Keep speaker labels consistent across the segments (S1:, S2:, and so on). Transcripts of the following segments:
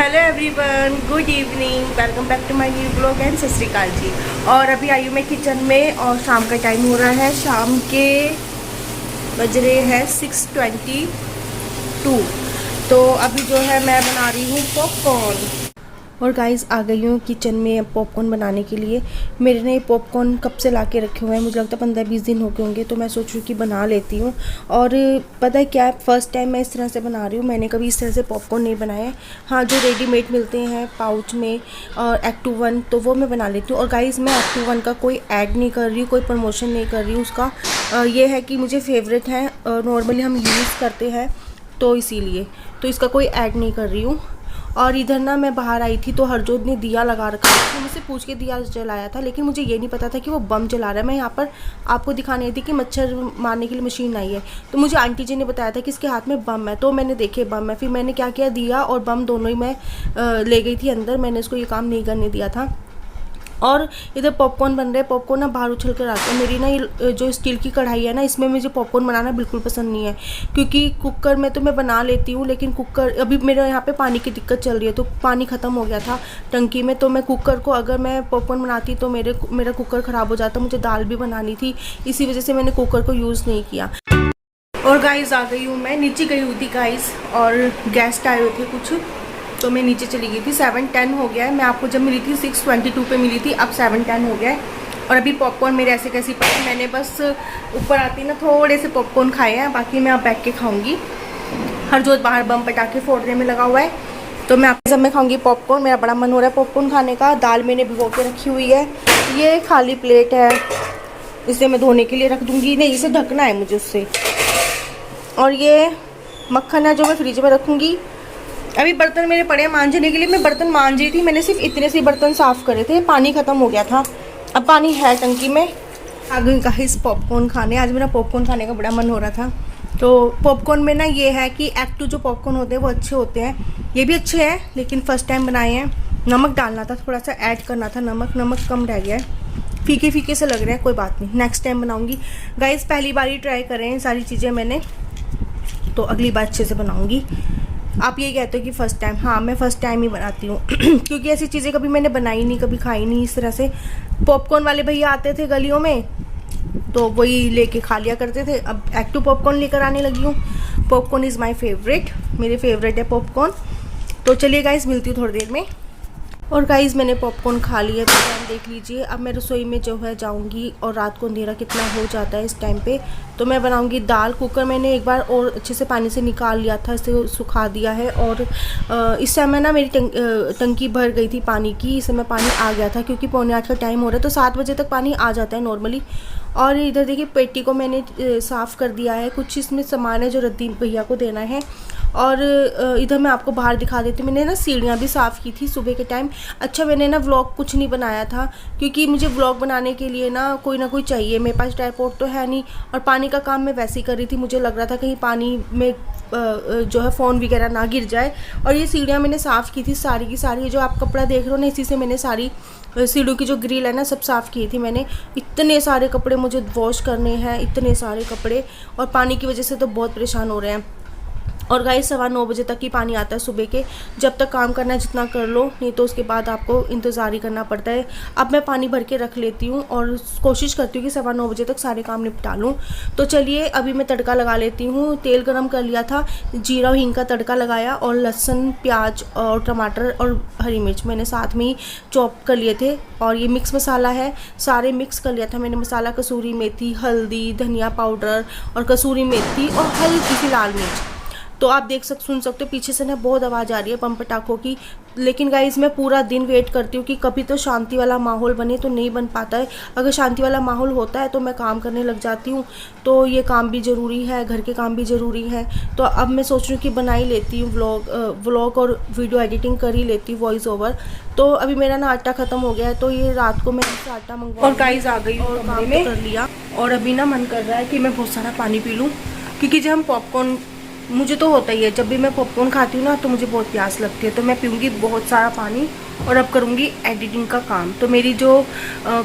S1: Hello everyone, good evening, welcome back to my new blog and Sat Shri अकाल जी। और अभी आई हूँ मैं किचन में और शाम का टाइम हो रहा है। शाम के बज रहे हैं 6:22। तो अभी जो है मैं बना रही हूँ पॉपकॉर्न। और गाइस आ गई हूँ किचन में पॉपकॉर्न बनाने के लिए। मेरे ने पॉपकॉर्न कब से ला के रखे हुए हैं, मुझे लगता है 15-20 दिन हो गए होंगे। तो मैं सोच रही हूँ कि बना लेती हूँ। और पता है क्या, फ़र्स्ट टाइम मैं इस तरह से बना रही हूँ। मैंने कभी इस तरह से पॉपकॉर्न नहीं बनाया। हाँ, जो रेडीमेड मिलते हैं पाउच में और एक्टू वन, तो वो मैं बना लेती हूँ। और गाइस मैं एक्टू वन का कोई ऐड नहीं कर रही हूँ, कोई प्रमोशन नहीं कर रही हूँ उसका। ये है कि मुझे फेवरेट है, नॉर्मली हम यूज़ करते हैं तो इसीलिए, तो इसका कोई ऐड नहीं कर रही हूँ। और इधर ना मैं बाहर आई थी तो हरजोत ने दिया लगा रखा था। तो मुझसे पूछ के दिया जलाया था, लेकिन मुझे ये नहीं पता था कि वो बम जला रहा है। मैं यहाँ पर आपको दिखाने आई थी कि मच्छर मारने के लिए मशीन आई है। तो मुझे आंटी जी ने बताया था कि इसके हाथ में बम है, तो मैंने देखे बम है। फिर मैंने क्या किया, दिया और बम दोनों ही मैं ले गई थी अंदर। मैंने इसको ये काम नहीं करने दिया था। और इधर पॉपकॉर्न बन रहे हैं। पॉपकॉर्न ना बाहर उछल कर आते हैं। मेरी ना ये जो स्टील की कढ़ाई है ना, इसमें मुझे पॉपकॉर्न बनाना बिल्कुल पसंद नहीं है। क्योंकि कुकर में तो मैं बना लेती हूँ, लेकिन कुकर अभी मेरे यहाँ पे पानी की दिक्कत चल रही है, तो पानी ख़त्म हो गया था टंकी में। तो मैं कुकर को, अगर मैं पॉपकॉर्न बनाती तो मेरा कुकर ख़राब हो जाता। मुझे दाल भी बनानी थी, इसी वजह से मैंने कुकर को यूज़ नहीं किया। और गाइस आ गई हूँ मैं, नीचे गई हुई थी गाइस, और गेस्ट आए हुए थे कुछ, तो मैं नीचे चली गई थी। 7:10 हो गया है। मैं आपको जब मिली थी 6:22 पे मिली थी, अब 7:10 हो गया है। और अभी पॉपकॉर्न मेरे ऐसे कैसे पड़े, मैंने बस ऊपर आती ना थोड़े से पॉपकॉर्न खाए हैं, बाकी मैं अब बैठ के खाऊंगी। हरजोत बाहर बम पटाखे फोड़ने में लगा हुआ है, तो मैं आपके सब में खाऊंगी पॉपकॉर्न। मेरा बड़ा मन हो रहा है पॉपकॉर्न खाने का। दाल मैंने भिगो के रखी हुई है, ये खाली प्लेट है, इसे मैं धोने के लिए रख दूँगी। नहीं, इसे ढकना है मुझे उससे। और ये मक्खन है जो मैं फ्रिज में रखूँगी। अभी बर्तन मेरे पड़े हैं मांजने के लिए, मैं बर्तन मांज रही थी। मैंने सिर्फ इतने से बर्तन साफ़ करे थे, पानी ख़त्म हो गया था। अब पानी है टंकी में। आगे गाइस पॉपकॉर्न खाने, आज मेरा पॉपकॉर्न खाने का बड़ा मन हो रहा था। तो पॉपकॉर्न में ना ये है कि एक्टू जो पॉपकॉर्न होते हैं वो अच्छे होते हैं, ये भी अच्छे हैं, लेकिन फ़र्स्ट टाइम बनाए हैं। नमक डालना था, थोड़ा सा ऐड करना था, नमक कम रह गया है, फीके फीके से लग रहे हैं। कोई बात नहीं, नेक्स्ट टाइम बनाऊँगी। गाइस पहली बार ही ट्राई कर रहे हैं सारी चीज़ें मैंने, तो अगली बार अच्छे से बनाऊँगी। आप ये कहते हो कि फ़र्स्ट टाइम, हाँ मैं फ़र्स्ट टाइम ही बनाती हूँ क्योंकि ऐसी चीज़ें कभी मैंने बनाई नहीं, कभी खाई नहीं इस तरह से। पॉपकॉर्न वाले भैया आते थे गलियों में, तो वही लेके खा लिया करते थे। अब एक्टू पॉपकॉर्न लेकर आने लगी हूँ। पॉपकॉर्न इज़ माय फेवरेट, मेरे फेवरेट है पॉपकॉर्न। तो चलिए गाइस, मिलती हूँ थोड़ी देर में। और गाइस मैंने पॉपकॉर्न खा लिया, तो टाइम देख लीजिए। अब मैं रसोई में जो है जाऊंगी, और रात को अंधेरा कितना हो जाता है इस टाइम पे। तो मैं बनाऊंगी दाल। कुकर मैंने एक बार और अच्छे से पानी से निकाल लिया था, इसे सुखा दिया है। और इस समय ना मेरी टंकी भर गई थी पानी की। इस समय पानी आ गया था, क्योंकि 7:45 का टाइम हो रहा है, तो 7 बजे तक पानी आ जाता है नॉर्मली। और इधर देखिए पेटी को मैंने साफ़ कर दिया है। कुछ इसमें सामान है जो रद्दी भैया को देना है। और इधर मैं आपको बाहर दिखा देती हूँ। मैंने ना सीढ़ियाँ भी साफ़ की थी सुबह के टाइम। अच्छा, मैंने ना व्लॉग कुछ नहीं बनाया था, क्योंकि मुझे व्लॉग बनाने के लिए ना कोई चाहिए। मेरे पास ट्राइपॉड तो है नहीं, और पानी का काम मैं वैसे ही कर रही थी। मुझे लग रहा था कहीं पानी में जो है फ़ोन वगैरह ना गिर जाए। और ये सीढ़ियाँ मैंने साफ़ की थी सारी की सारी। जो आप कपड़ा देख रहे हो ना, इसी से मैंने सारी सीढ़ियों की जो ग्रिल है ना, सब साफ़ की थी मैंने। इतने सारे कपड़े मुझे वॉश करने हैं, इतने सारे कपड़े, और पानी की वजह से तो बहुत परेशान हो रहे हैं। और गाइस 9:15 बजे तक ही पानी आता है सुबह के। जब तक काम करना है जितना कर लो, नहीं तो उसके बाद आपको इंतज़ार ही करना पड़ता है। अब मैं पानी भर के रख लेती हूँ, और कोशिश करती हूँ कि 9:15 बजे तक सारे काम निपटा लूँ। तो चलिए अभी मैं तड़का लगा लेती हूँ। तेल गरम कर लिया था, जीरा और हींग का तड़का लगाया, और लहसुन, प्याज और टमाटर और हरी मिर्च मैंने साथ में ही चॉप कर लिए थे। और ये मिक्स मसाला है, सारे मिक्स कर लिया था मैंने मसाला। कसूरी मेथी, हल्दी, धनिया पाउडर और कसूरी मेथी, और हल्की सी लाल मिर्च। तो आप सुन सकते हो पीछे से ना बहुत आवाज़ आ रही है बम पटाखों की। लेकिन गाइस मैं पूरा दिन वेट करती हूँ कि कभी तो शांति वाला माहौल बने, तो नहीं बन पाता है। अगर शांति वाला माहौल होता है तो मैं काम करने लग जाती हूँ। तो ये काम भी ज़रूरी है, घर के काम भी ज़रूरी है। तो अब मैं सोच रही हूँ कि बना ही लेती हूँ व्लॉग और वीडियो एडिटिंग कर ही लेती हूँ, वॉइस ओवर। तो अभी मेरा ना आटा ख़त्म हो गया है, तो ये रात को मैं इससे आटा मंगवा। और गाइस आ गई और काम तो कर लिया। और अभी ना मन कर रहा है कि मैं बहुत सारा पानी पी लूँ, क्योंकि जब हम पॉपकॉर्न, मुझे तो होता ही है जब भी मैं पॉपकॉर्न खाती हूँ ना, तो मुझे बहुत प्यास लगती है। तो मैं पीऊँगी बहुत सारा पानी, और अब करूँगी एडिटिंग का काम। तो मेरी जो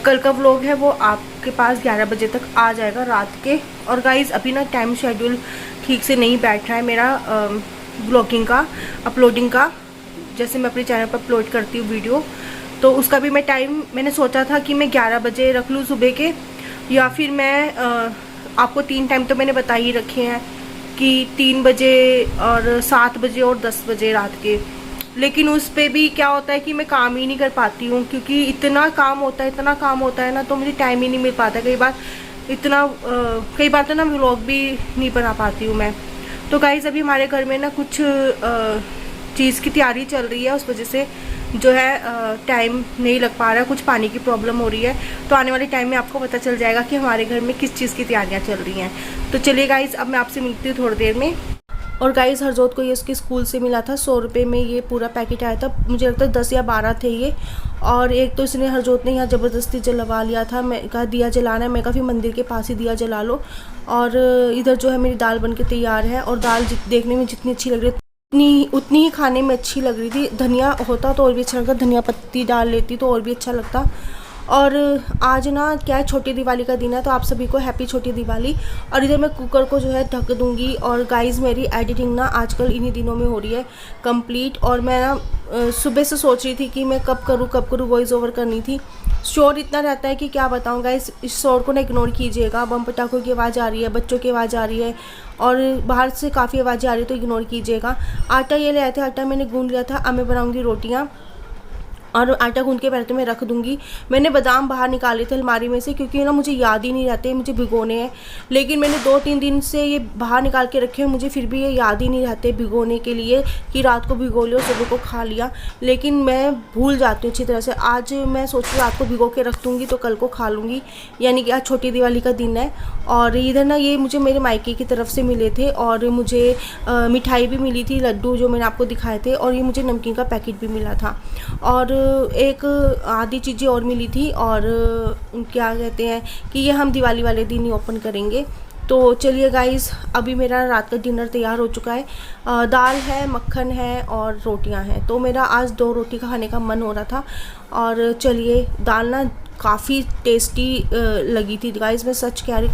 S1: कल का व्लॉग है वो आपके पास 11 बजे तक आ जाएगा रात के। और गाइज़ अभी ना टाइम शेड्यूल ठीक से नहीं बैठ रहा है मेरा व्लॉगिंग का, अपलोडिंग का। जैसे मैं अपने चैनल पर अपलोड करती हूँ वीडियो, तो उसका भी मैं टाइम मैंने सोचा था कि मैं 11 बजे रख लूँ सुबह के, या फिर मैं आपको 3 टाइम तो मैंने बता ही रखे हैं कि 3 बजे और 7 बजे और 10 बजे रात के। लेकिन उस पे भी क्या होता है कि मैं काम ही नहीं कर पाती हूँ, क्योंकि इतना काम होता है ना, तो मुझे टाइम ही नहीं मिल पाता। कई बार तो ना व्लॉग भी नहीं बना पाती हूँ मैं। तो गाइज़ अभी हमारे घर में ना कुछ चीज़ की तैयारी चल रही है, उस वजह से जो है टाइम नहीं लग पा रहा है, कुछ पानी की प्रॉब्लम हो रही है। तो आने वाले टाइम में आपको पता चल जाएगा कि हमारे घर में किस चीज़ की तैयारियां चल रही हैं। तो चलिए गाइज़, अब मैं आपसे मिलती हूँ थोड़ी देर में। और गाइज़ हरजोत को ये उसके स्कूल से मिला था, 100 रुपये में ये पूरा पैकेट आया था। मुझे लगता है 10 या 12 थे ये। और एक तो इसने हरजोत ने यहाँ ज़बरदस्ती जलवा लिया था। मैं कहा दिया जलाना है, मैं कहा फिर मंदिर के पास ही दिया जला लो। और इधर जो है मेरी दाल बन के तैयार है, और दाल देखने में जितनी अच्छी लग रही है उतनी ही खाने में अच्छी लग रही थी। धनिया होता तो और भी अच्छा लगता, धनिया पत्ती डाल लेती तो और भी अच्छा लगता। और आज ना क्या है, छोटी दिवाली का दिन है, तो आप सभी को हैप्पी छोटी दिवाली। और इधर मैं कुकर को जो है ढक दूंगी। और गाइस मेरी एडिटिंग ना आजकल इन्हीं दिनों में हो रही है कंप्लीट। और मैं ना सुबह से सोच रही थी कि मैं कब करूँ वॉइस ओवर करनी थी। शोर इतना रहता है कि क्या बताऊँ गाइस, इस शोर को ना इग्नोर कीजिएगा। बम पटाखों की आवाज़ आ रही है, बच्चों की आवाज़ आ रही है, और बाहर से काफ़ी आवाज़ें आ रही है, तो इग्नोर कीजिएगा। आटा ये ले आए थे, आटा मैंने गूंद लिया था। अब मैं बनाऊँगी रोटियाँ, और आटा गूंद के पहले तो मैं रख दूंगी। मैंने बादाम बाहर निकाले थे अलमारी में से, क्योंकि ना मुझे याद ही नहीं रहते मुझे भिगोने हैं। लेकिन मैंने 2-3 दिन से ये बाहर निकाल के रखे हैं, मुझे फिर भी ये याद ही नहीं रहते भिगोने के लिए कि रात को भिगो लिया सुबह को खा लिया। लेकिन मैं भूल जाती हूँ अच्छी तरह से। आज मैं सोच रही हूँ रात को भिगो के रख दूँगी तो कल को खा लूँगी, यानी कि आज छोटी दिवाली का दिन है। और इधर ना ये मुझे मेरे मायके की तरफ से मिले थे, और मुझे मिठाई भी मिली थी, लड्डू जो मैंने आपको दिखाए थे, और ये मुझे नमकीन का पैकेट भी मिला था, और एक आधी चीज़ें और मिली थी। और क्या कहते हैं कि ये हम दिवाली वाले दिन ही ओपन करेंगे। तो चलिए गाइज़, अभी मेरा रात का डिनर तैयार हो चुका है। दाल है, मक्खन है और रोटियां हैं। तो मेरा आज 2 रोटी खाने का मन हो रहा था। और चलिए, दाल ना काफ़ी टेस्टी लगी थी गाइज़, मैं सच कह रही,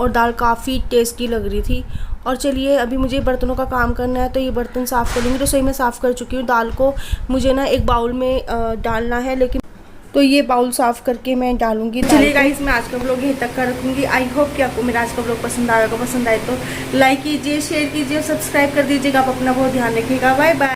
S1: और दाल काफ़ी टेस्टी लग रही थी। और चलिए, अभी मुझे बर्तनों का काम करना है, तो ये बर्तन साफ़ कर लूँगी। रसोई में साफ़ कर चुकी हूँ। दाल को मुझे ना एक बाउल में डालना है, लेकिन तो ये बाउल साफ़ करके मैं डालूंगी। चलिए गाइस, मैं आज का व्लॉग यहीं तक का रखूँगी। आई होप कि आपको मेरा आज का व्लॉग पसंद आएगा। पसंद आए तो लाइक कीजिए, शेयर कीजिए, सब्सक्राइब कर दीजिएगा। आप अपना बहुत ध्यान रखिएगा। Bye bye.